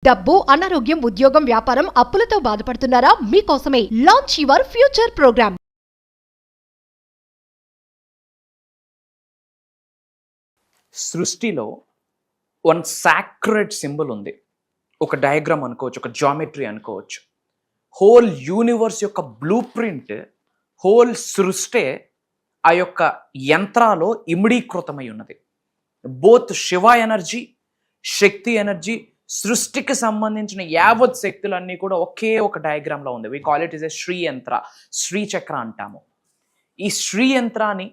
డబ్బు, అనారోగ్యం, ఉద్యోగం, వ్యాపారం, అప్పులతో బాధపడుతున్నారా? మీకోసమే లాంచ్ యువర్ ఫ్యూచర్ ప్రోగ్రామ్. సృష్టిలో వన్ సాక్రెడ్ సింబల్ ఉంది. ఒక డయాగ్రామ్ అనుకోవచ్చు, ఒక జామెట్రీ అనుకోవచ్చు. హోల్ యూనివర్స్ యొక్క బ్లూ ప్రింట్, హోల్ సృష్టి ఆ యొక్క యంత్రాలో ఇమిడీకృతమై ఉన్నది. Both Shiva energy, Shakti energy, సృష్టికి సంబంధించిన యావత్ శక్తులన్నీ కూడా ఒకే ఒక డయాగ్రామ్లో ఉంది. We call it is a Shri Yantra, Shri చక్ర అంటాము. ఈ శ్రీ యంత్రాన్ని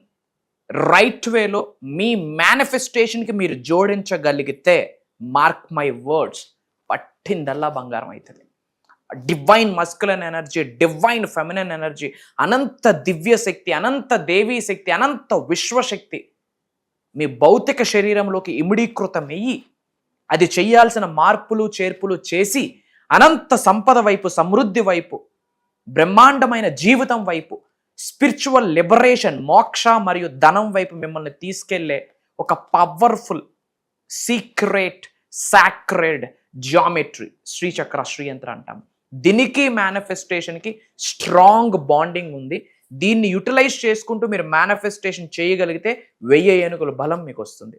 రైట్ వేలో మీ మేనిఫెస్టేషన్కి మీరు జోడించగలిగితే, మార్క్ మై వర్డ్స్, పట్టిందల్లా బంగారం అవుతుంది. Divine masculine energy, divine feminine energy, అనంత దివ్య శక్తి, అనంత దేవీ శక్తి, అనంత విశ్వశక్తి మీ భౌతిక శరీరంలోకి ఇమిడీకృతమయ్యి అది చేయాల్సిన మార్పులు చేర్పులు చేసి అనంత సంపద వైపు, సమృద్ధి వైపు, బ్రహ్మాండమైన జీవితం వైపు, స్పిరిచువల్ లిబరేషన్, మోక్ష మరియు ధనం వైపు మిమ్మల్ని తీసుకెళ్లే ఒక పవర్ఫుల్ సీక్రెట్ సాక్రెడ్ జామెట్రీ శ్రీచక్ర, శ్రీయంత్ర అంటాం. దీనికి మేనిఫెస్టేషన్కి స్ట్రాంగ్ బాండింగ్ ఉంది. దీన్ని యూటిలైజ్ చేసుకుంటూ మీరు మేనిఫెస్టేషన్ చేయగలిగితే 1000 ఏనుగుల బలం మీకు వస్తుంది.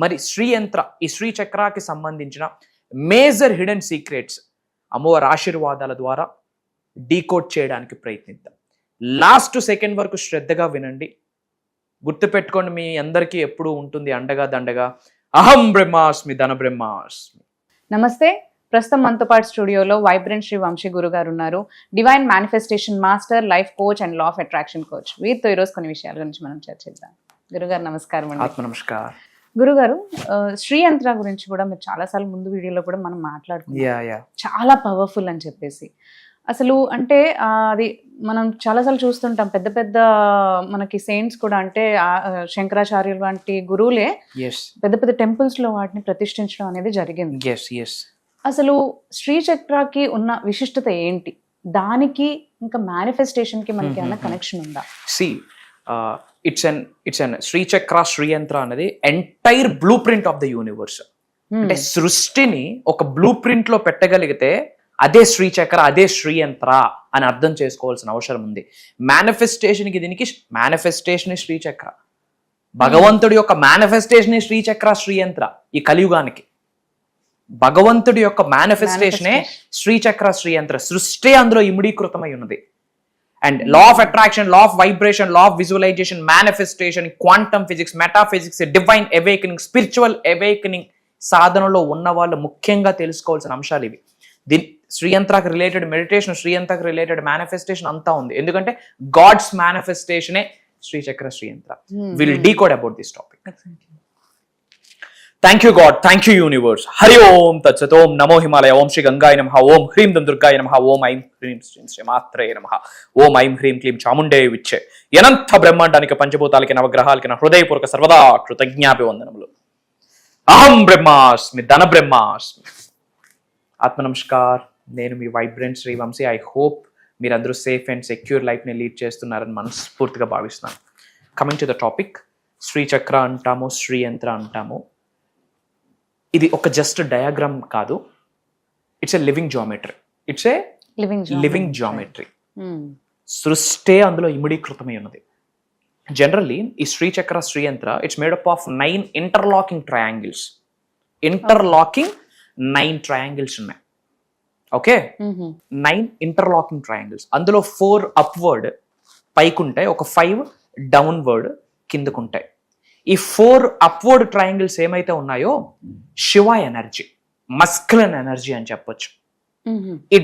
మరి శ్రీయంత్ర, ఈ శ్రీచక్రాకి సంబంధించిన మేజర్ హిడెన్ సీక్రెట్స్ అమ్మవారి ఆశీర్వాదాల ద్వారా డీకోడ్ చేయడానికి ప్రయత్నిద్దాం. లాస్ట్ సెకండ్ వరకు శ్రద్ధగా వినండి. గుర్తుపెట్టుకోండి, మీ అందరికీ ఎప్పుడు ఉంటుంది అండగా దండగా. అహం బ్రహ్మాస్మి, ధన బ్రహ్మాస్మి. నమస్తే. ప్రస్తుతం మనతో పాటు స్టూడియోలో వైబ్రెంట్ శ్రీ వంశీ గురుగారు ఉన్నారు. Divine manifestation master, life coach and law of attraction coach. వీరితో ఈరోజు కొన్ని విషయాల గురించి మనం చర్చిద్దాం. గురుగారు నమస్కారం అండి. ఆత్మ నమస్కారం. గురుగారు, శ్రీయంత్ర గురించి కూడా మీరు చాలాసార్లు ముందు వీడియోలో కూడా మనం మాట్లాడుకున్నాం. చాలా పవర్ఫుల్ అని చెప్పేసి. అసలు అంటే అది మనం చాలాసార్లు చూస్తుంటాం, పెద్ద పెద్ద మనకి సెయింట్స్ కూడా, అంటే శంకరాచార్యులు వంటి గురువులే పెద్ద పెద్ద టెంపుల్స్ లో వాటిని ప్రతిష్ఠించడం అనేది జరిగింది. అసలు శ్రీచక్రకి ఉన్న విశిష్టత ఏంటి? దానికి ఇంకా మేనిఫెస్టేషన్ కి మనకి ఏమైనా కనెక్షన్ ఉందా? ఇట్స్ అన్ శ్రీచక్ర, శ్రీయంత్ర అనేది entire blue print of the universe. అంటే సృష్టిని ఒక బ్లూ ప్రింట్ లో పెట్టగలిగితే అదే శ్రీచక్ర, అదే శ్రీయంత్ర అని అర్థం చేసుకోవాల్సిన అవసరం ఉంది. మేనిఫెస్టేషన్కి, దీనికి మేనిఫెస్టేషన్ శ్రీచక్ర, భగవంతుడి యొక్క మేనిఫెస్టేషన్ శ్రీచక్ర, శ్రీయంత్ర. ఈ కలియుగానికి భగవంతుడి యొక్క మేనిఫెస్టేషనే శ్రీచక్ర, శ్రీయంత్ర. సృష్టి అందులో ఇమిడీకృతమై ఉన్నది. And law of attraction, law of vibration, law of visualization, manifestation, quantum physics, metaphysics, divine awakening, spiritual awakening సాధనలో ఉన్న వాళ్ళు ముఖ్యంగా తెలుసుకోవాల్సిన అంశాలు ఇవి. దీని శ్రీయంత్రకి రిలేటెడ్ మెడిటేషన్, శ్రీయంత్రకి రిలేటెడ్ మేనిఫెస్టేషన్ అంతా ఉంది. ఎందుకంటే గాడ్స్ మేనిఫెస్టేషనే Srichakra, Sriyantra. Will decode about this topic. Thank you God, thank you universe. Hari Om తత్సత్. ఓం నమో హిమాలయ. ఓం శ్రీ గంగాయ నమః. ఓం హ్రీం దం దుర్గాయ నమః. ఓం ఐం హ్రీం శ్రీ మాత్రే నమః. ఓం ఐం హ్రీం క్లీం చాముండే విచ్చే. అనంత బ్రహ్మాండానికి, పంచభూతాలకి, నవగ్రహాలకి నా హృదయపూర్వక సర్వదా కృతజ్ఞాభివందనములు. అహం బ్రహ్మాస్మి, ధన బ్రహ్మాస్మి. ఆత్మ నమస్కార్. నేను మీ vibrant Sri Vamsi. I hope మీరందరూ సేఫ్ అండ్ సెక్యూర్ లైఫ్ని లీడ్ చేస్తున్నారని మనస్ఫూర్తిగా భావిస్తున్నాను. Coming to the topic, Srichakra అంటాము, శ్రీయంత్ర అంటాము. ఇది ఒక జస్ట్ డయాగ్రామ్ కాదు, it's a living geometry. It's a living geometry. సృష్టి అందులో ఇమిడీకృతమై ఉన్నది. జనరల్లీ ఈ Srichakra, Sriyantra it's made up of 9 interlocking triangles. 9 triangles ఉన్నాయి. Okay, 9 interlocking triangles. అందులో 4 అప్వర్డ్ పైకుంటాయి, ఒక 5 డౌన్వర్డ్ కిందకుంటాయి. ఈ 4 అప్వర్డ్ ట్రయాంగిల్స్ ఏమైతే ఉన్నాయో శివ ఎనర్జీ, మస్కులన్ ఎనర్జీ అని చెప్పొచ్చు. ఈ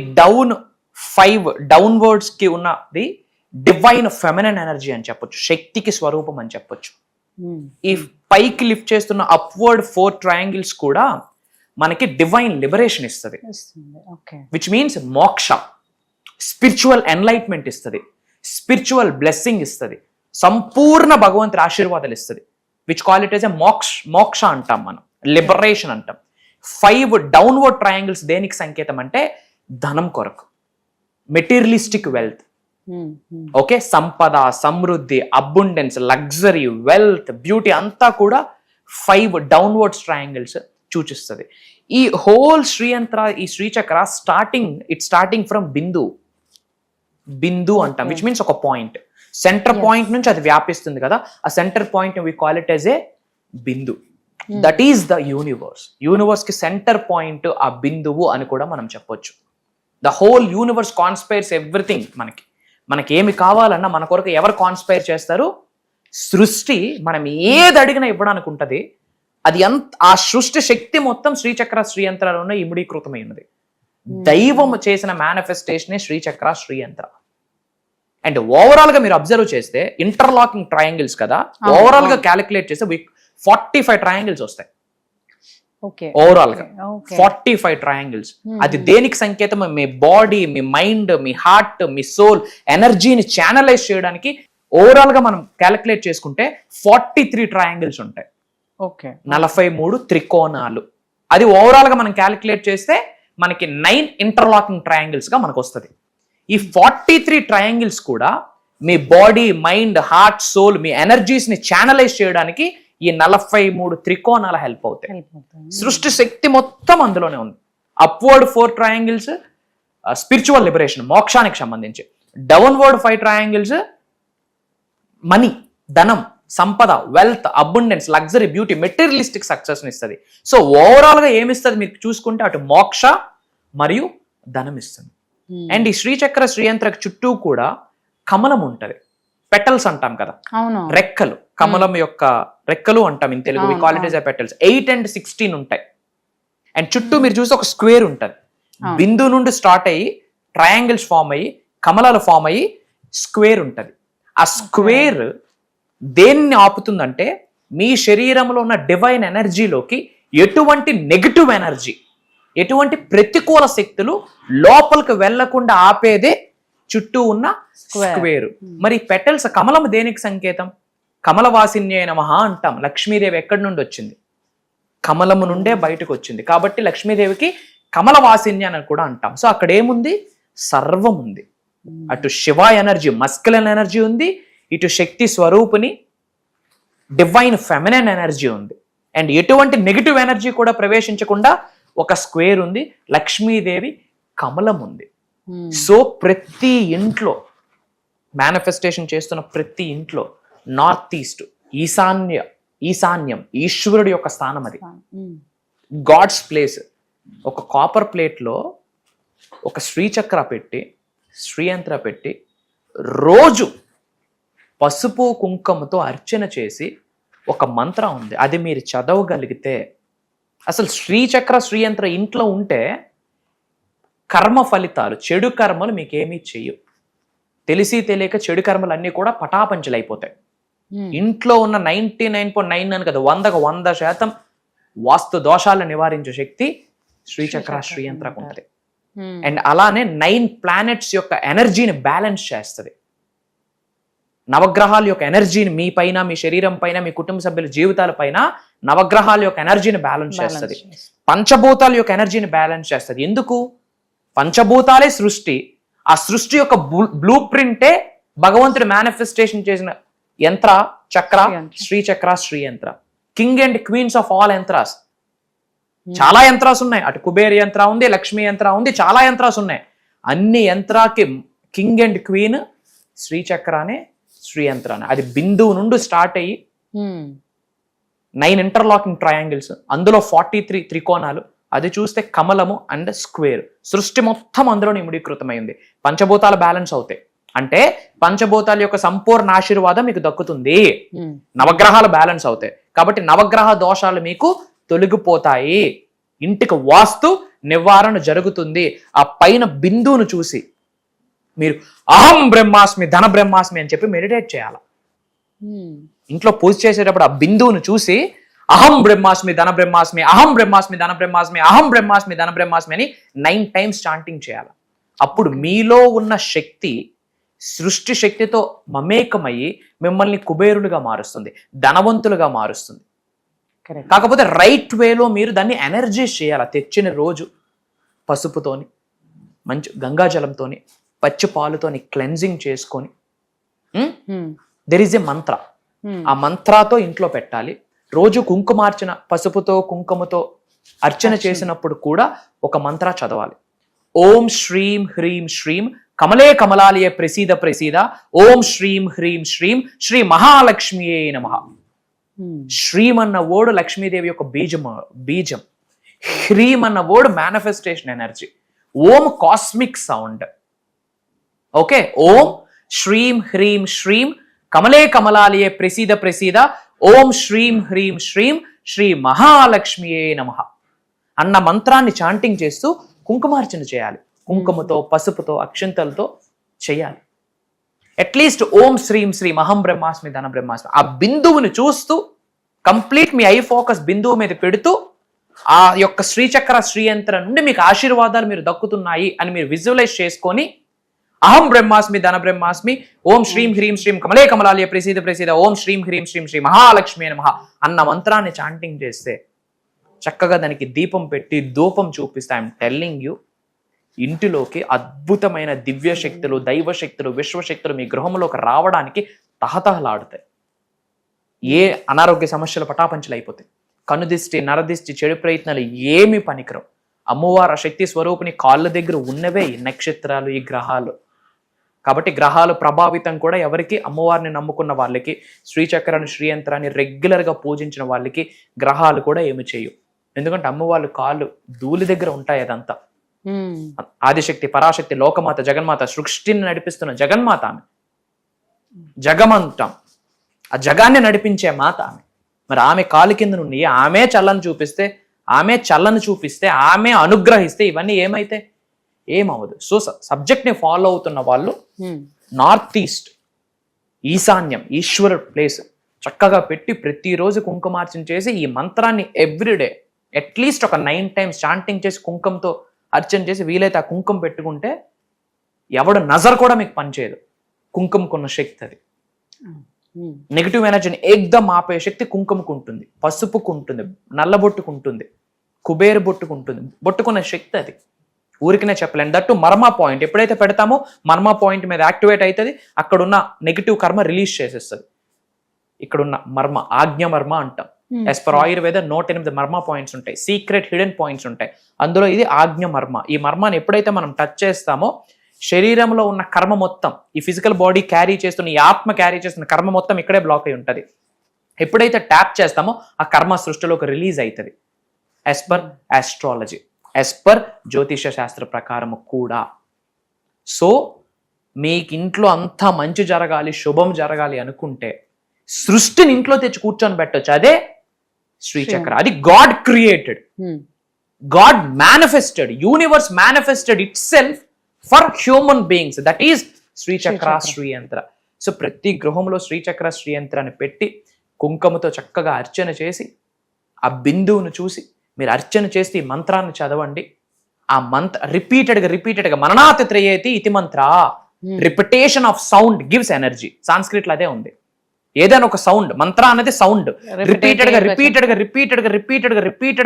5 డౌన్వర్డ్స్ కి ఉన్నది డివైన్ ఫెమినన్ ఎనర్జీ అని చెప్పొచ్చు, శక్తికి స్వరూపం అని చెప్పొచ్చు. ఈ పైకి లిఫ్ట్ చేస్తున్న అప్వర్డ్ 4 ట్రయాంగిల్స్ కూడా మనకి డివైన్ లిబరేషన్ ఇస్తుంది, విచ్ మీన్స్ మోక్ష, స్పిరిచువల్ ఎన్లైట్మెంట్ ఇస్తుంది, స్పిరిచువల్ బ్లెస్సింగ్ ఇస్తుంది, సంపూర్ణ భగవంతుడి ఆశీర్వాదాలు ఇస్తుంది, విచ్ కాల్ ఇట్ ఎస్ ఎ మోక్ష అంటాం మనం, లిబరేషన్ అంటాం. 5 డౌన్వర్డ్ ట్రయాంగిల్స్ దేనికి సంకేతం అంటే ధనం కొరకు, మెటీరియలిస్టిక్ వెల్త్. ఓకే, సంపద, సమృద్ధి, అబుండెన్స్, లగ్జరీ, వెల్త్, బ్యూటీ అంతా కూడా 5 డౌన్వర్డ్స్ ట్రయాంగిల్స్ సూచిస్తుంది. ఈ హోల్ శ్రీయంత్ర, ఈ శ్రీచక్ర స్టార్టింగ్ ఫ్రమ్ బిందు అంటాం, విచ్ మీన్స్ ఒక పాయింట్. సెంటర్ పాయింట్ నుంచి అది వ్యాపిస్తుంది కదా, ఆ centre point we call it as a bindu. That is the universe కి సెంటర్ పాయింట్ ఆ బిందువు అని కూడా మనం చెప్పొచ్చు. The whole universe conspires everything. మనకి ఏమి కావాలన్నా మన కొరకు ఎవరు కాన్స్పైర్ చేస్తారు? సృష్టి. మనం ఏది అడిగినా ఇవ్వడానికి ఉంటది. అది ఆ సృష్టి శక్తి మొత్తం శ్రీచక్ర శ్రీయంత్రాలోనే ఇమిడీకృతమై ఉన్నది. దైవం చేసిన మేనిఫెస్టేషనే శ్రీచక్ర శ్రీయంత్ర. అండ్ ఓవరాల్ గా మీరు అబ్జర్వ్ చేస్తే ఇంటర్లాకింగ్ ట్రయాంగిల్స్ కదా, ఓవరాల్ గా క్యాలిక్యులేట్ చేస్తే 45 ట్రయాంగిల్స్ వస్తాయి. ఓవరాల్ గా 45 ట్రయాంగిల్స్. అది దేనికి సంకేతం? మీ బాడీ, మీ మైండ్, మీ హార్ట్, మీ సోల్ ఎనర్జీని ఛానలైజ్ చేయడానికి ఓవరాల్ గా మనం క్యాలిక్యులేట్ చేసుకుంటే 43 ట్రయాంగిల్స్ ఉంటాయి. 43 త్రికోణాలు. అది ఓవరాల్ గా మనం క్యాలిక్యులేట్ చేస్తే మనకి 9 ఇంటర్లాకింగ్ ట్రయాంగిల్స్ గా మనకు వస్తుంది. ఈ 43 ట్రయాంగిల్స్ కూడా మీ బాడీ, మైండ్, హార్ట్, సోల్, మీ ఎనర్జీస్ ని ఛానలైజ్ చేయడానికి ఈ 43 త్రికోణాల హెల్ప్ అవుతాయి. సృష్టి శక్తి మొత్తం అందులోనే ఉంది. అప్వర్డ్ 4 ట్రయాంగిల్స్ స్పిరిచువల్ లిబరేషన్, మోక్షానికి సంబంధించి. డౌన్వర్డ్ 5 ట్రయాంగిల్స్ మనీ, ధనం, సంపద, wealth, abundance, luxury, beauty, materialistic success ఇస్తుంది. సో ఓవరాల్ గా ఏమిస్తుంది మీరు చూసుకుంటే అటు మోక్ష మరియు ధనం ఇస్తుంది. అండ్ ఈ శ్రీచక్ర శ్రీయంత్ర చుట్టూ కూడా కమలం ఉంటది. పెటల్స్ అంటాం కదా, రెక్కలు, కమలం యొక్క రెక్కలు అంటాం in Telugu. Call it is petals. 8 and 16 ఉంటాయి. అండ్ చుట్టూ మీరు చూస్తే ఒక స్క్వేర్ ఉంటది. బిందు నుండి స్టార్ట్ అయ్యి ట్రయాంగిల్స్ ఫామ్ అయ్యి కమలాలు ఫామ్ అయ్యి స్క్వేర్ ఉంటది. ఆ స్క్వేర్ దేన్ని ఆపుతుందంటే మీ శరీరంలో ఉన్న డివైన్ ఎనర్జీలోకి ఎటువంటి నెగటివ్ ఎనర్జీ, ఎటువంటి ప్రతికూల శక్తులు లోపలికి వెళ్లకుండా ఆపేదే చుట్టూ ఉన్న స్క్వేర్. మరి పెటల్స్, కమలం దేనికి సంకేతం? కమలవాసిన్యే నమః అంటాం. లక్ష్మీదేవి ఎక్కడి నుండి వచ్చింది? కమలము నుండే బయటకు వచ్చింది. కాబట్టి లక్ష్మీదేవికి కమలవాసిన్య అని కూడా అంటాం. సో అక్కడ ఏముంది? సర్వం ఉంది. అటు శివ ఎనర్జీ, మస్కులన్ ఎనర్జీ ఉంది, ఇటు శక్తి స్వరూపుని డివైన్ ఫెమినైన్ ఎనర్జీ ఉంది. అండ్ ఎటువంటి నెగిటివ్ ఎనర్జీ కూడా ప్రవేశించకుండా ఒక స్క్వేర్ ఉంది. లక్ష్మీదేవి కమలం ఉంది. సో ప్రతి ఇంట్లో మేనిఫెస్టేషన్ చేస్తున్న ప్రతి ఇంట్లో నార్త్ ఈస్ట్, ఈశాన్యం ఈశ్వరుడి యొక్క స్థానం. అది గాడ్స్ ప్లేస్. ఒక కాపర్ ప్లేట్లో ఒక శ్రీచక్ర పెట్టి, శ్రీయంత్ర పెట్టి రోజు పసుపు కుంకుమతో అర్చన చేసి ఒక మంత్రం ఉంది. అది మీరు చదవగలిగితే అసలు శ్రీచక్ర శ్రీయంత్ర ఇంట్లో ఉంటే కర్మ ఫలితాలు, చెడు కర్మలు మీకేమీ చెయ్యవు. తెలిసి తెలియక చెడు కర్మలు అన్నీ కూడా పటాపంచలైపోతాయి. ఇంట్లో ఉన్న 99.9 అని కదా, 100% వాస్తు దోషాలను నివారించే శక్తి శ్రీచక్ర శ్రీయంత్రకు ఉంటుంది. అండ్ అలానే 9 ప్లానెట్స్ యొక్క ఎనర్జీని బ్యాలెన్స్ చేస్తుంది. నవగ్రహాల యొక్క ఎనర్జీని మీ పైన, మీ శరీరం పైన, మీ కుటుంబ సభ్యుల జీవితాల పైన నవగ్రహాల యొక్క ఎనర్జీని బ్యాలెన్స్ చేస్తుంది. పంచభూతాల యొక్క ఎనర్జీని బ్యాలెన్స్ చేస్తుంది. ఎందుకు? పంచభూతాలే సృష్టి. ఆ సృష్టి యొక్క బ్లూ ప్రింటే భగవంతుడు మేనిఫెస్టేషన్ చేసిన యంత్ర చక్ర, Srichakra Sriyantra. King and queens of all యంత్రాస్. చాలా యంత్రాస్ ఉన్నాయి. అటు కుబేర్ యంత్ర ఉంది, లక్ష్మీ యంత్ర ఉంది, చాలా యంత్రాస్ ఉన్నాయి. అన్ని యంత్రాకి కింగ్ అండ్ క్వీన్ శ్రీచక్రానే, శ్రీయంత్రానే. అది బిందువు నుండి స్టార్ట్ అయ్యి 9 ఇంటర్లాకింగ్ ట్రయాంగిల్స్, అందులో 43 త్రికోణాలు. అది చూస్తే కమలము అండ్ స్క్వేర్. సృష్టి మొత్తం అందులో ఇమిడీకృతమైంది. పంచభూతాలు బ్యాలెన్స్ అవుతాయి. అంటే పంచభూతాల యొక్క సంపూర్ణ ఆశీర్వాదం మీకు దక్కుతుంది. నవగ్రహాలు బ్యాలెన్స్ అవుతాయి. కాబట్టి నవగ్రహ దోషాలు మీకు తొలగిపోతాయి. ఇంటికి వాస్తు నివారణ జరుగుతుంది. ఆ పైన బిందువును చూసి మీరు అహం బ్రహ్మాస్మి, ధన బ్రహ్మాస్మి అని చెప్పి మెడిటేట్ చేయాలి. ఇంట్లో పూజ చేసేటప్పుడు ఆ బిందువును చూసి అహం బ్రహ్మాస్మి, ధన బ్రహ్మాస్మి, అహం బ్రహ్మాస్మి, ధన బ్రహ్మాస్మి, అహం బ్రహ్మాస్మి, ధన బ్రహ్మాస్మి అని 9 times చాంటింగ్ చేయాలి. అప్పుడు మీలో ఉన్న శక్తి సృష్టి శక్తితో మమేకమయ్యి మిమ్మల్ని కుబేరులుగా మారుస్తుంది, ధనవంతులుగా మారుస్తుంది. కాకపోతే రైట్ వేలో మీరు దాన్ని ఎనర్జైజ్ చేయాలి. తెచ్చిన రోజు పసుపుతోని, మంచి గంగాజలంతోని, పచ్చి పాలుతోని క్లెన్జింగ్ చేసుకొని దెర్ ఈజ్ ఏ మంత్ర. ఆ మంత్రాతో ఇంట్లో పెట్టాలి. రోజు కుంకుమార్చన, పసుపుతో కుంకుమతో అర్చన చేసినప్పుడు కూడా ఒక మంత్ర చదవాలి. ఓం శ్రీం హ్రీం శ్రీం కమలే కమలాలయ ప్రసీద ప్రసీద ఓం శ్రీం హ్రీం శ్రీం శ్రీ మహాలక్ష్మియే నమః. శ్రీం అన్న వర్డ్ లక్ష్మీదేవి యొక్క బీజం. హ్రీం అన్న వర్డ్ మేనిఫెస్టేషన్ ఎనర్జీ. ఓం కాస్మిక్ సౌండ్. ఓకే, ఓం శ్రీం హ్రీం శ్రీం కమలే కమలాలయ ప్రసీద ప్రసీద ఓం శ్రీం హ్రీం శ్రీం శ్రీ మహాలక్ష్మియే నమః అన్న మంత్రాన్ని చాంటింగ్ చేస్తూ కుంకుమార్చన చేయాలి. కుంకుమతో, పసుపుతో, అక్షంతలతో చేయాలి. అట్లీస్ట్ ఓం శ్రీం శ్రీం అహం బ్రహ్మాస్మి ధన బ్రహ్మాస్మి ఆ బిందువుని చూస్తూ కంప్లీట్ మీ ఐ ఫోకస్ బిందువు మీద పెడుతూ ఆ యొక్క శ్రీచక్ర శ్రీయంత్రం నుండి మీకు ఆశీర్వాదాలు మీరు దక్కుతున్నాయి అని మీరు విజువలైజ్ చేసుకొని అహం బ్రహ్మాస్మి ధన బ్రహ్మాస్మి ఓం శ్రీం హ్రీం శ్రీం కమలే కమలాలయ ప్రసీద ప్రసీద ఓం శ్రీం హ్రీం శ్రీం శ్రీ మహాలక్ష్మి నమః అన్న మంత్రాన్ని చాంటింగ్ చేస్తే, చక్కగా దానికి దీపం పెట్టి ధూపం చూపిస్తే, ఐఎమ్ టెల్లింగ్ యూ, ఇంటిలోకి అద్భుతమైన దివ్య శక్తులు, దైవ శక్తులు, విశ్వశక్తులు మీ గృహంలోకి రావడానికి తహతహలాడుతాయి. ఏ అనారోగ్య సమస్యలు పటాపంచలు అయిపోతాయి. కనుదిష్టి, నరదిష్టి, చెడు ప్రయత్నాలు ఏమి పనికిరం. అమ్మవారు శక్తి స్వరూపిణి కాళ్ళ దగ్గర ఉన్నవే ఈ నక్షత్రాలు, ఈ గ్రహాలు. కాబట్టి గ్రహాలు ప్రభావితం కూడా ఎవరికి, అమ్మవారిని నమ్ముకున్న వాళ్ళకి, శ్రీచక్రాన్ని శ్రీయంత్రాన్ని రెగ్యులర్గా పూజించిన వాళ్ళకి గ్రహాలు కూడా ఏమి చేయవు. ఎందుకంటే అమ్మవాళ్ళు కాళ్ళు ధూళి దగ్గర ఉంటాయి. అదంతా ఆదిశక్తి, పరాశక్తి, లోకమాత, జగన్మాత, సృష్టిని నడిపిస్తున్న జగన్మాత ఆమె. జగమంతం ఆ జగాన్ని నడిపించే మాత ఆమె. మరి ఆమె కాలు కింద నుండి ఆమె చల్లని చూపిస్తే, ఆమె అనుగ్రహిస్తే ఇవన్నీ ఏమైతే ఏమవదు. సో సబ్జెక్ట్ని ఫాలో అవుతున్న వాళ్ళు నార్త్ ఈస్ట్, ఈశాన్యం, ఈశ్వరుడు ప్లేస్ చక్కగా పెట్టి ప్రతిరోజు కుంకుమార్చన చేసి ఈ మంత్రాన్ని ఎవ్రీడే అట్లీస్ట్ ఒక 9 times చాంటింగ్ చేసి కుంకుమతో అర్చన చేసి వీలైతే ఆ కుంకుమ పెట్టుకుంటే ఎవడు నజర్ కూడా మీకు పనిచేయదు. కుంకుమకున్న శక్తి అది. నెగిటివ్ ఎనర్జీని ఏకదం ఆపే శక్తి కుంకుమకు ఉంటుంది, పసుపుకు ఉంటుంది, నల్ల బొట్టుకు ఉంటుంది, కుబేరు బొట్టుకు ఉంటుంది. బొట్టుకున్న శక్తి అది. ఊరికనే చెప్పలేను. దట్టు మర్మా పాయింట్ ఎప్పుడైతే పెడతామో మర్మా పాయింట్ మీద యాక్టివేట్ అవుతుంది. అక్కడున్న నెగిటివ్ కర్మ రిలీజ్ చేసేస్తుంది. ఇక్కడున్న మర్మ, ఆజ్ఞ మర్మ అంటాం. యాజ్ పర్ ఆయుర్వేద 108 మర్మ పాయింట్స్ ఉంటాయి, సీక్రెట్ హిడెన్ పాయింట్స్ ఉంటాయి. అందులో ఇది ఆజ్ఞ మర్మ. ఈ మర్మాన్ని ఎప్పుడైతే మనం టచ్ చేస్తామో శరీరంలో ఉన్న కర్మ మొత్తం, ఈ ఫిజికల్ బాడీ క్యారీ చేస్తున్న, ఈ ఆత్మ క్యారీ చేస్తున్న కర్మ మొత్తం ఇక్కడే బ్లాక్ అయి ఉంటుంది. ఎప్పుడైతే ట్యాప్ చేస్తామో ఆ కర్మ సృష్టిలోకి రిలీజ్ అవుతుంది. As per astrology, as per జ్యోతిష శాస్త్ర ప్రకారం కూడా. సో మీకు ఇంట్లో అంతా మంచి జరగాలి, శుభం జరగాలి అనుకుంటే సృష్టిని ఇంట్లో తెచ్చి కూర్చొని పెట్టొచ్చు. అదే శ్రీచక్ర. అది God created, God manifested, universe manifested itself for human beings. That is Srichakra Sriyantra. So ప్రతి గృహంలో శ్రీచక్ర శ్రీయంత్రాన్ని పెట్టి కుంకుమతో చక్కగా అర్చన చేసి ఆ బిందువును చూసి మీరు అర్చన చేసి ఈ మంత్రాన్ని చదవండి. ఆ రిపీటెడ్గా మననాతి త్రయేతి ఇతి మంత్ర. Repetition of sound gives energy. Sanskrit లో అదే ఉంది. ఏదైనా ఒక సౌండ్, మంత్ర అనేది సౌండ్, రిపీటెడ్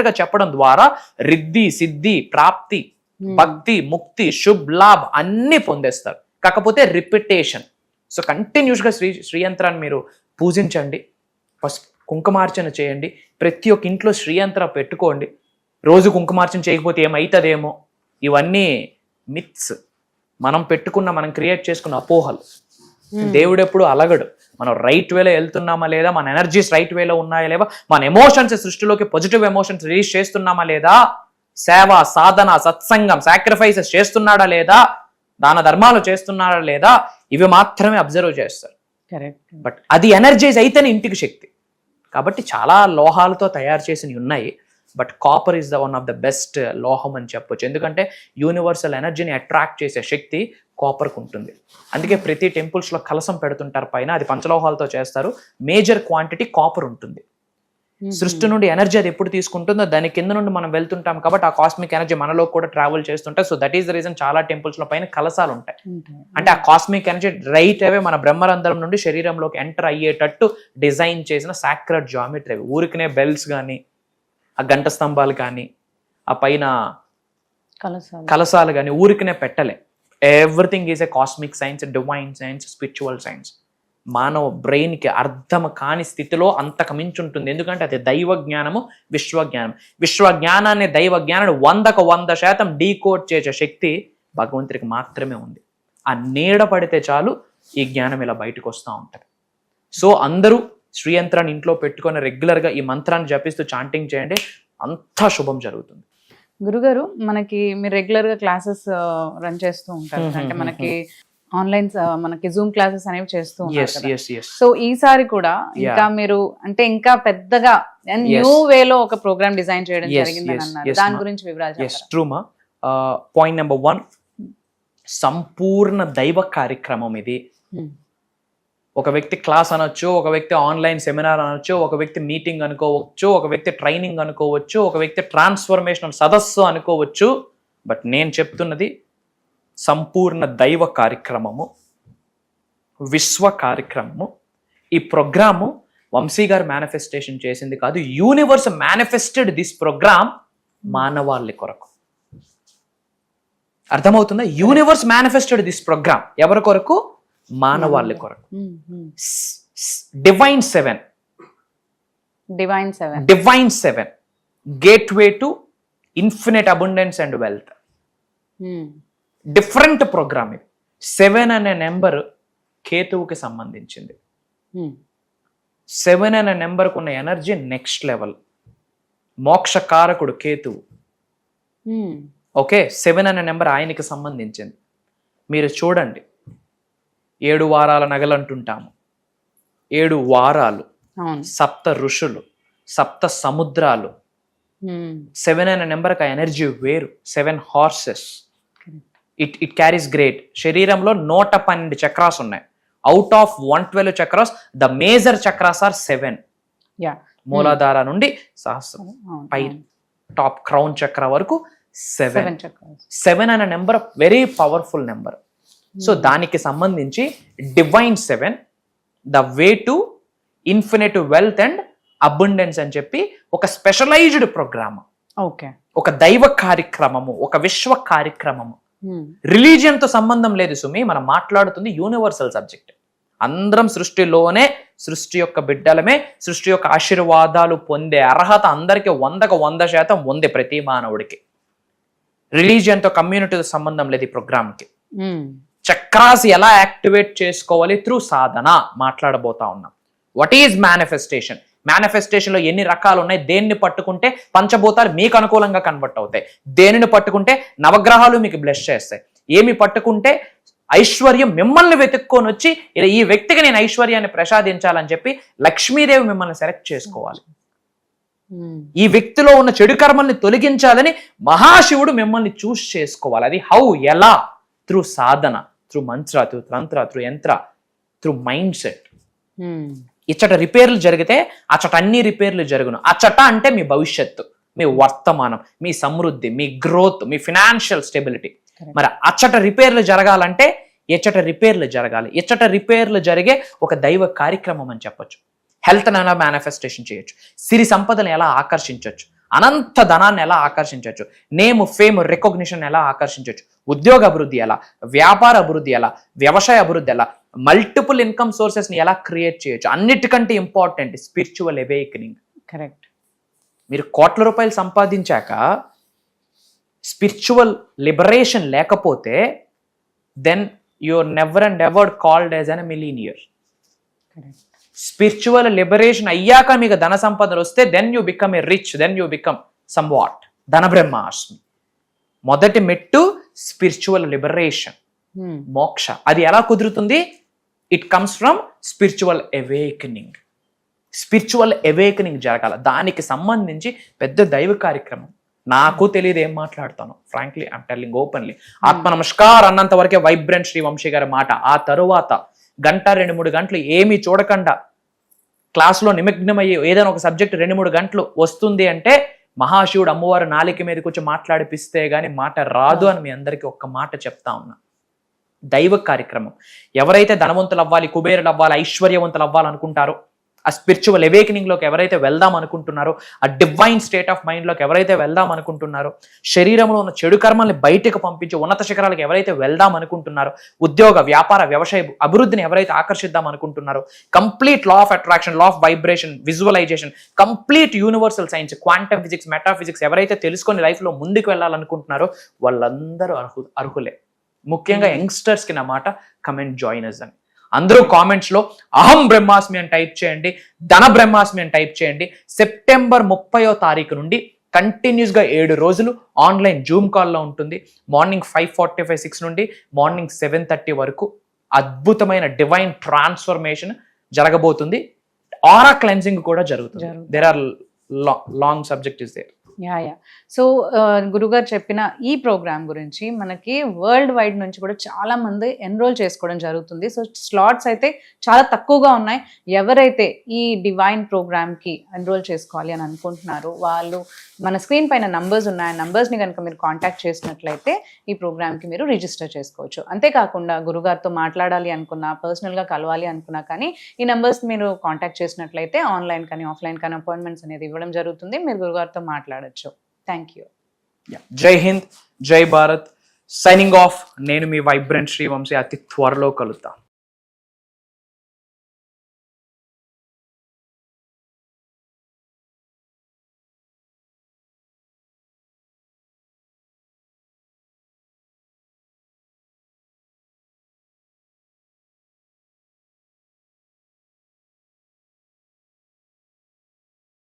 గా చెప్పడం ద్వారా రిద్ధి, సిద్ధి, ప్రాప్తి, భక్తి, ముక్తి, శుభ్, లాభ్ అన్ని పొందేస్తారు. కాకపోతే రిపిటేషన్. సో కంటిన్యూస్ గా శ్రీయంత్రాన్ని మీరు పూజించండి, కుంకుమార్చన చేయండి. ప్రతి ఒక్క ఇంట్లో శ్రీయంత్ర పెట్టుకోండి. రోజు కుంకుమార్చన చేయకపోతే ఏమవుతుందేమో, ఇవన్నీ మిత్స్. మనం క్రియేట్ చేసుకున్న అపోహలు. దేవుడు ఎప్పుడు అలగడు. మనం రైట్ వేలో వెళ్తున్నామా లేదా, మన ఎనర్జీస్ రైట్ వేలో ఉన్నాయా లేదా, మన ఎమోషన్స్ సృష్టిలోకి పాజిటివ్ ఎమోషన్స్ రిలీజ్ చేస్తున్నామా లేదా, సేవ, సాధన, సత్సంగం, సాక్రిఫైసెస్ చేస్తున్నాడా లేదా, దాన ధర్మాలు చేస్తున్నాడా లేదా, ఇవి మాత్రమే అబ్జర్వ్ చేస్తారు. బట్ అది ఎనర్జైజ్ అయితేనే ఇంటికి శక్తి. కాబట్టి చాలా లోహాలతో తయారు చేసినవి ఉన్నాయి. But copper is the one of the best లోహం అని చెప్పొచ్చు. ఎందుకంటే యూనివర్సల్ ఎనర్జీని అట్రాక్ట్ చేసే శక్తి కాపర్కు ఉంటుంది. అందుకే ప్రతి టెంపుల్స్లో కలసం పెడుతుంటారు పైన, అది పంచలోహాలతో చేస్తారు. మేజర్ క్వాంటిటీ కాపర్ ఉంటుంది. సృష్టి నుండి ఎనర్జీ అది ఎప్పుడు తీసుకుంటుందో దాని కింద నుండి మనం వెళ్తుంటాం కాబట్టి ఆ కాస్మిక్ ఎనర్జీ మనలో కూడా ట్రావెల్ చేస్తుంటాయి. So that is the reason చాలా టెంపుల్స్ లో పైన కలసాలు ఉంటాయి. అంటే ఆ కాస్మిక్ ఎనర్జీ రైట్ అవే మన బ్రహ్మరంధ్రం నుండి శరీరంలోకి ఎంటర్ అయ్యేటట్టు డిజైన్ చేసిన సాక్రెడ్ జామెట్రీ. ఊరికనే బెల్స్ కానీ, ఆ గంట స్తంభాలు కానీ, ఆ పైన కలసాలు కానీ ఊరికనే పెట్టలే. Everything is a cosmic science, divine science, spiritual science. మానవ బ్రెయిన్కి అర్థం కాని స్థితిలో అంతకు మించి ఉంటుంది. ఎందుకంటే అది దైవ జ్ఞానము, విశ్వజ్ఞానం. విశ్వజ్ఞానాన్ని, దైవ జ్ఞానాన్ని 100% డీకోడ్ చేసే శక్తి భగవంతుడికి మాత్రమే ఉంది. ఆ నీడ పడితే చాలు ఈ జ్ఞానం ఇలా బయటకు వస్తూ ఉంటుంది. సో అందరూ శ్రీయంత్రాన్ని ఇంట్లో పెట్టుకొని రెగ్యులర్గా ఈ మంత్రాన్ని జపిస్తూ చాంటింగ్ చేయండి, అంతా శుభం జరుగుతుంది. గురుగారు, మనకి మీరు రెగ్యులర్ గా క్లాసెస్ రన్ చేస్తూ ఉంటారు, అంటే మనకి ఆన్లైన్ మనకి జూమ్ క్లాసెస్ అనేవి చేస్తూ ఉంటారు. సో ఈసారి కూడా ఇంకా మీరు అంటే ఇంకా పెద్దగా న్యూ వేలో ఒక ప్రోగ్రామ్ డిజైన్ చేయడం జరిగిందని అన్నారు. దాని గురించి వివరాలు చెప్పండి. పాయింట్ నెంబర్ 1, సంపూర్ణ దైవ కార్యక్రమం ఇది. ఒక వ్యక్తి క్లాస్ అనొచ్చు, ఒక వ్యక్తి ఆన్లైన్ సెమినార్ అనొచ్చు, ఒక వ్యక్తి మీటింగ్ అనుకోవచ్చు, ఒక వ్యక్తి ట్రైనింగ్ అనుకోవచ్చు, ఒక వ్యక్తి ట్రాన్స్ఫర్మేషనల్ సదస్సు అనుకోవచ్చు. బట్ నేను చెప్తున్నది సంపూర్ణ దైవ కార్యక్రమము, విశ్వ కార్యక్రమము. ఈ ప్రోగ్రాము వంశీ గారు మేనిఫెస్టేషన్ చేసింది కాదు, యూనివర్స్ మేనిఫెస్టెడ్ దిస్ ప్రోగ్రామ్ మానవాళి కొరకు. అర్థమవుతుందా? యూనివర్స్ మేనిఫెస్టెడ్ దిస్ ప్రోగ్రామ్ ఎవరి కొరకు? మానవాళి కొరకు. Divine seven gateway to infinite abundance and wealth. Different programme ఇది. 7 అనే నెంబర్ కేతువుకి సంబంధించింది. 7 అనే నెంబర్కు ఉన్న ఎనర్జీ నెక్స్ట్ లెవెల్. మోక్షకారకుడు కేతువు. ఓకే, 7 అనే నెంబర్ ఆయనకి సంబంధించింది. మీరు చూడండి, 7 వారాల నగలు అంటుంటాము. 7 వారాలు, 7 ఋషులు, 7 సముద్రాలు. 7 అనే నెంబర్కి ఆ ఎనర్జీ వేరు. 7 హార్సెస్. It carries great. శరీరంలో 112 చక్రాస్ ఉన్నాయి. Out of 112 chakras, the major chakras are 7. Muladhara నుండి సహస్రం పై టాప్ క్రౌన్ చక్ర వరకు 7 అనే number very powerful number. So దానికి సంబంధించి divine 7, the way to infinite wealth and abundance అని చెప్పి ఒక స్పెషలైజ్డ్ ప్రోగ్రామ్, ఒక దైవ కార్యక్రమము, ఒక విశ్వ కార్యక్రమము. రిలీజియన్ తో సంబంధం లేదు సుమి, మనం మాట్లాడుతుంది యూనివర్సల్ సబ్జెక్ట్. అందరం సృష్టిలోనే, సృష్టి యొక్క బిడ్డలమే, సృష్టి యొక్క ఆశీర్వాదాలు పొందే అర్హత అందరికి 100% ఉంది ప్రతి మానవుడికి. రిలీజియన్ తో, కమ్యూనిటీతో సంబంధం లేదు ఈ ప్రోగ్రామ్కి. చక్రాస్ ఎలా యాక్టివేట్ చేసుకోవాలి త్రూ సాధన మాట్లాడబోతా ఉన్నాం. What is manifestation? మేనిఫెస్టేషన్ లో ఎన్ని రకాలు ఉన్నాయి? దేన్ని పట్టుకుంటే పంచభూతాలు మీకు అనుకూలంగా కన్వర్ట్ అవుతాయి, దేనిని పట్టుకుంటే నవగ్రహాలు మీకు బ్లెస్ చేస్తాయి, ఏమి పట్టుకుంటే ఐశ్వర్యం మిమ్మల్ని వెతుక్కొని వచ్చి ఈ వ్యక్తికి నేను ఐశ్వర్యాన్ని ప్రసాదించాలని చెప్పి లక్ష్మీదేవి మిమ్మల్ని సెలెక్ట్ చేసుకోవాలి. ఈ వ్యక్తిలో ఉన్న చెడు కర్మల్ని తొలగించాలని మహాశివుడు మిమ్మల్ని చూస్ చేసుకోవాలి. అది హౌ, ఎలా? త్రూ సాధన, త్రూ మంత్ర, త్రూ తంత్ర, త్రూ యంత్ర, త్రూ మైండ్ సెట్. ఇచ్చట రిపేర్లు జరిగితే అచ్చట అన్ని రిపేర్లు జరుగును. అచ్చట అంటే మీ భవిష్యత్తు, మీ వర్తమానం, మీ సమృద్ధి, మీ గ్రోత్, మీ ఫినాన్షియల్ స్టెబిలిటీ. మరి అచ్చట రిపేర్లు జరగాలంటే ఎచ్చట రిపేర్లు జరగాలి. ఎచ్చట రిపేర్లు జరిగే ఒక దైవ కార్యక్రమం అని చెప్పొచ్చు. హెల్త్ని ఎలా మేనిఫెస్టేషన్ చేయొచ్చు, సిరి సంపదను ఎలా ఆకర్షించవచ్చు, అనంత ధనాన్ని ఎలా ఆకర్షించవచ్చు, నేమ్, ఫేమ్, రికగ్నిషన్ ఎలా ఆకర్షించవచ్చు, ఉద్యోగ అభివృద్ధి ఎలా, వ్యాపార అభివృద్ధి ఎలా, వ్యవసాయ అభివృద్ధి ఎలా, మల్టిపుల్ ఇన్కమ్ సోర్సెస్ ని ఎలా క్రియేట్ చేయొచ్చు. అన్నిటికంటే ఇంపార్టెంట్ స్పిరిచువల్ అవేకనింగ్. కరెక్ట్. మీరు కోట్ల రూపాయలు సంపాదించాక స్పిరిచువల్ లిబరేషన్ లేకపోతే then you're never and ever called as an millionaire. Spiritual liberation అయ్యాక మీకు ధన సంపదలు వస్తే then you become a rich, then you become some what ధన బ్రహ్మాస్మి. మొదటి మెట్టు స్పిరిచువల్ లిబరేషన్, మోక్ష. అది ఎలా కుదురుతుంది? It comes from spiritual awakening. Spiritual awakening జరగాల. దానికి సంబంధించి పెద్ద దైవ కార్యక్రమం. నాకు తెలియదు ఏం మాట్లాడతాను, ఫ్రాంక్లీ ఐఎమ్ టెల్లింగ్ ఓపెన్లీ. ఆత్మ నమస్కార్ అన్నంత వరకే వైబ్రెంట్ శ్రీ వంశీ గారి మాట. ఆ తరువాత 1-2-3 గంటలు ఏమీ చూడకుండా క్లాసులో నిమగ్నమయ్యి ఏదైనా ఒక సబ్జెక్ట్ 2-3 గంటలు వస్తుంది అంటే మహాశివుడు అమ్మవారు నాలిక మీదకి వచ్చి మాట్లాడిపిస్తే గానీ మాట రాదు అని మీ అందరికీ ఒక్క మాట చెప్తా ఉన్నా. దైవ కార్యక్రమం. ఎవరైతే ధనవంతులు అవ్వాలి, కుబేరులు అవ్వాలి, ఐశ్వర్యవంతులు అవ్వాలనుకుంటారో ఆ స్పిరిచువల్ అవేకనింగ్లోకి ఎవరైతే వెళ్దాం అనుకుంటున్నారో, ఆ డివైన్ స్టేట్ ఆఫ్ మైండ్లోకి ఎవరైతే వెళ్దాం అనుకుంటున్నారో, శరీరంలో ఉన్న చెడు కర్మల్ని బయటకు పంపించి ఉన్నత శిఖరాలకు ఎవరైతే వెళ్దాం అనుకుంటున్నారో, ఉద్యోగ వ్యాపార వ్యవసాయ అభివృద్ధిని ఎవరైతే ఆకర్షిద్దాం అనుకుంటున్నారో, complete law of attraction, law of vibration, visualisation, complete universal science, quantum physics, metaphysics ఎవరైతే తెలుసుకొని లైఫ్లో ముందుకు వెళ్ళాలనుకుంటున్నారో వాళ్ళందరూ అర్హులే. ముఖ్యంగా యంగ్స్టర్స్కి నా మాట, కమెంట్ జాయిన్ అస్ అని. అందరూ కామెంట్స్ లో అహం బ్రహ్మాస్మి అని టైప్ చేయండి, ధన బ్రహ్మాస్మి అని టైప్ చేయండి. సెప్టెంబర్ 30వ తారీఖు నుండి కంటిన్యూస్ గా 7 రోజులు ఆన్లైన్ జూమ్ కాల్లో ఉంటుంది. మార్నింగ్ 5:45, 6 నుండి మార్నింగ్ 7:30 వరకు అద్భుతమైన డివైన్ ట్రాన్స్ఫర్మేషన్ జరగబోతుంది. ఆరా క్లెన్జింగ్ కూడా జరుగుతుంది. There are long subject is there. Yeah. So గురుగారు చెప్పిన ఈ ప్రోగ్రామ్ గురించి మనకి వరల్డ్ వైడ్ నుంచి కూడా చాలా మంది ఎన్రోల్ చేసుకోవడం జరుగుతుంది. సో స్లాట్స్ అయితే చాలా తక్కువగా ఉన్నాయి. ఎవరైతే ఈ డివైన్ ప్రోగ్రామ్కి ఎన్రోల్ చేసుకోవాలి అని అనుకుంటున్నారో వాళ్ళు మన స్క్రీన్ పైన నంబర్స్ ఉన్నాయి. ఆ నంబర్స్ని కనుక మీరు కాంటాక్ట్ చేసినట్లయితే ఈ ప్రోగ్రామ్కి మీరు రిజిస్టర్ చేసుకోవచ్చు. అంతేకాకుండా గురుగారితో మాట్లాడాలి అనుకున్నా, పర్సనల్గా కలవాలి అనుకున్నా కానీ ఈ నంబర్స్ మీరు కాంటాక్ట్ చేసినట్లయితే ఆన్లైన్ కానీ ఆఫ్లైన్ కానీ అపాయింట్మెంట్స్ అనేది ఇవ్వడం జరుగుతుంది. మీరు గురుగారితో మాట్లాడచ్చు. Thank you. జై హింద్, జై భారత్. Signing off. నేను మీ వైబ్రెంట్ శ్రీవంశీ. అతి త్వరలో కలుద్దాం.